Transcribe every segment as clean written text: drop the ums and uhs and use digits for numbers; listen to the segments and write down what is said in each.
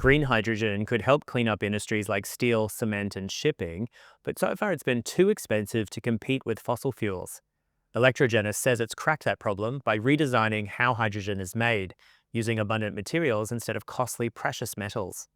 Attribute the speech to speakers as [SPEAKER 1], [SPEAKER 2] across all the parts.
[SPEAKER 1] Green hydrogen could help clean up industries like steel, cement, and shipping, but so far it's been too expensive to compete with fossil fuels. Electrogenos says it's cracked that problem by redesigning how hydrogen is made, using abundant materials instead of costly precious metals.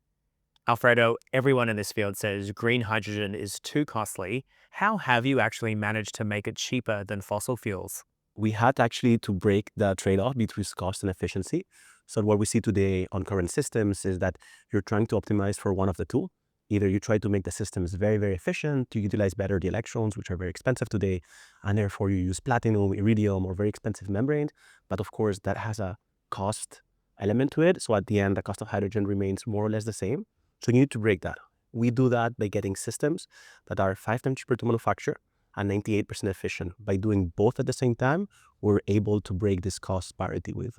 [SPEAKER 1] Alfredo, everyone in this field says green hydrogen is too costly. How have you actually managed to make it cheaper than fossil fuels?
[SPEAKER 2] We had actually to break the trade-off between cost and efficiency. So what we see today on current systems is that you're trying to optimize for one of the two. Either you try to make the systems very, very efficient to utilize better the electrons, which are very expensive today, and therefore you use platinum, iridium, or very expensive membranes. But of course, that has a cost element to it. So at the end, the cost of hydrogen remains more or less the same. So you need to break that. We do that by getting systems that are 5 times cheaper to manufacture and 98% efficient. By doing both at the same time, we're able to break this cost parity with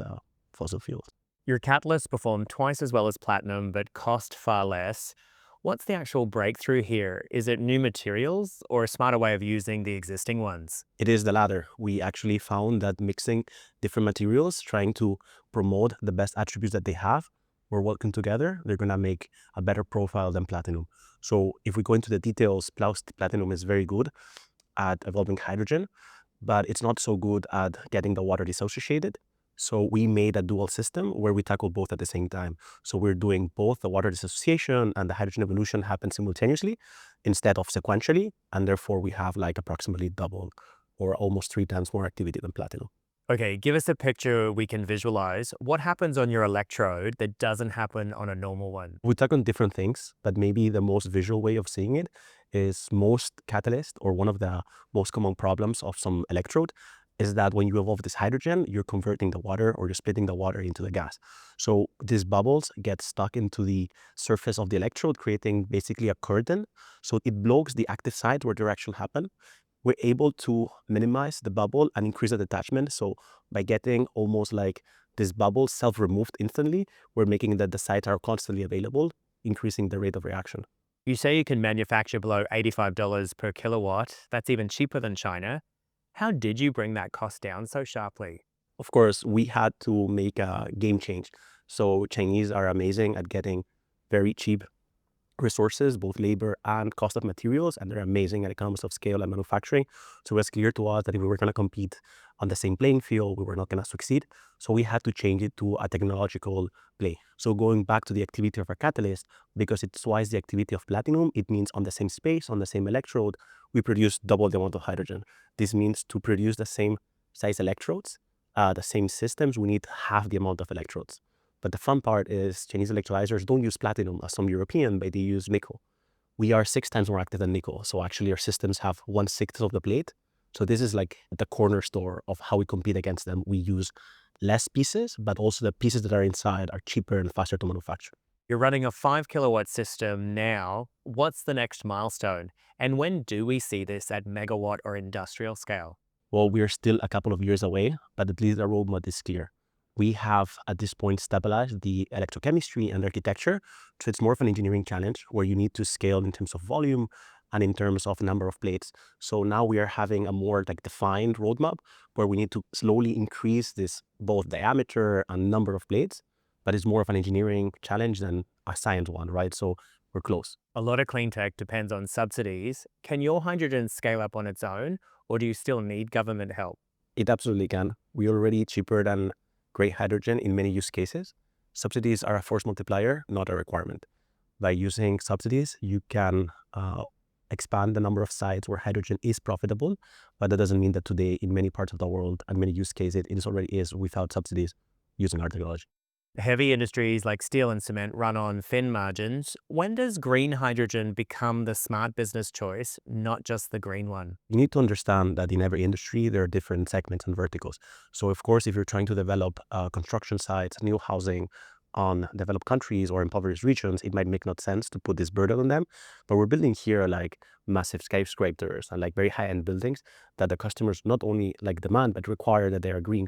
[SPEAKER 2] fossil fuels.
[SPEAKER 1] Your catalysts perform twice as well as platinum, but cost far less. What's the actual breakthrough here? Is it new materials or a smarter way of using the existing ones?
[SPEAKER 2] It is the latter. We actually found that mixing different materials, trying to promote the best attributes that they have, or working together, they're going to make a better profile than platinum. So if we go into the details, platinum is very good at evolving hydrogen, but it's not so good at getting the water dissociated. So we made a dual system where we tackle both at the same time. So we're doing both the water dissociation and the hydrogen evolution happen simultaneously instead of sequentially. And therefore we have like approximately double or almost 3 times more activity than platinum.
[SPEAKER 1] Okay, give us a picture we can visualize. What happens on your electrode that doesn't happen on a normal one?
[SPEAKER 2] We talk on different things, but maybe the most visual way of seeing it is most catalyst, or one of the most common problems of some electrode, is that when you evolve this hydrogen, you're converting the water or you're splitting the water into the gas. So these bubbles get stuck into the surface of the electrode, creating basically a curtain. So it blocks the active side where the reaction happen. We're able to minimize the bubble and increase the detachment. So by getting almost like this bubble self-removed instantly, we're making that the sites are constantly available, increasing the rate of reaction.
[SPEAKER 1] You say you can manufacture below $85 per kilowatt. That's even cheaper than China. How did you bring that cost down so sharply?
[SPEAKER 2] Of course, we had to make a game change. So Chinese are amazing at getting very cheap resources, both labor and cost of materials, and they're amazing at economies of scale and manufacturing. So it was clear to us that if we were going to compete on the same playing field, we were not going to succeed. So we had to change it to a technological play. So going back to the activity of our catalyst, because it's twice the activity of platinum, it means on the same space, on the same electrode, we produce double the amount of hydrogen. This means to produce the same size electrodes, the same systems, we need half the amount of electrodes. But the fun part is Chinese electrolyzers don't use platinum as some European, but they use nickel. We are 6 times more active than nickel. So actually our systems have 1/6 of the plate. So this is like the corner store of how we compete against them. We use less pieces, but also the pieces that are inside are cheaper and faster to manufacture.
[SPEAKER 1] You're running a 5 kilowatt system now. What's the next milestone? And when do we see this at megawatt or industrial scale?
[SPEAKER 2] Well, we are still a couple of years away, but at least the roadmap is clear. We have at this point stabilized the electrochemistry and architecture. So it's more of an engineering challenge where you need to scale in terms of volume and in terms of number of plates. So now we are having a more like defined roadmap where we need to slowly increase this both diameter and number of plates, but it's more of an engineering challenge than a science one, right? So we're close.
[SPEAKER 1] A lot of clean tech depends on subsidies. Can your hydrogen scale up on its own, or do you still need government help?
[SPEAKER 2] It absolutely can. We're already cheaper than gray hydrogen in many use cases. Subsidies are a force multiplier, not a requirement. By using subsidies, you can expand the number of sites where hydrogen is profitable, but that doesn't mean that today in many parts of the world and many use cases, it already is without subsidies using our technology.
[SPEAKER 1] Heavy industries like steel and cement run on thin margins. When does green hydrogen become the smart business choice, not just the green one?
[SPEAKER 2] You need to understand that in every industry, there are different segments and verticals. So of course, if you're trying to develop construction sites, new housing on developed countries or impoverished regions, it might make no sense to put this burden on them. But we're building here like massive skyscrapers and like very high-end buildings that the customers not only like demand, but require that they are green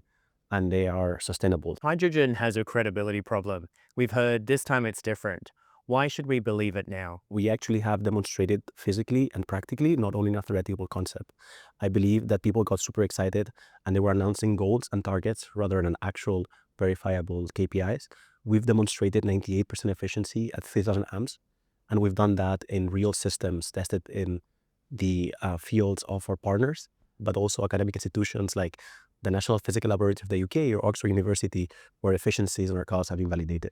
[SPEAKER 2] and they are sustainable.
[SPEAKER 1] Hydrogen has a credibility problem. We've heard this time it's different. Why should we believe it now?
[SPEAKER 2] We actually have demonstrated physically and practically, not only in a theoretical concept. I believe that people got super excited and they were announcing goals and targets rather than actual verifiable KPIs. we've demonstrated 98% efficiency at 3,000 amps. And we've done that in real systems tested in the fields of our partners, but also academic institutions like the National Physical Laboratory of the UK or Oxford University, where efficiencies and our costs have been validated.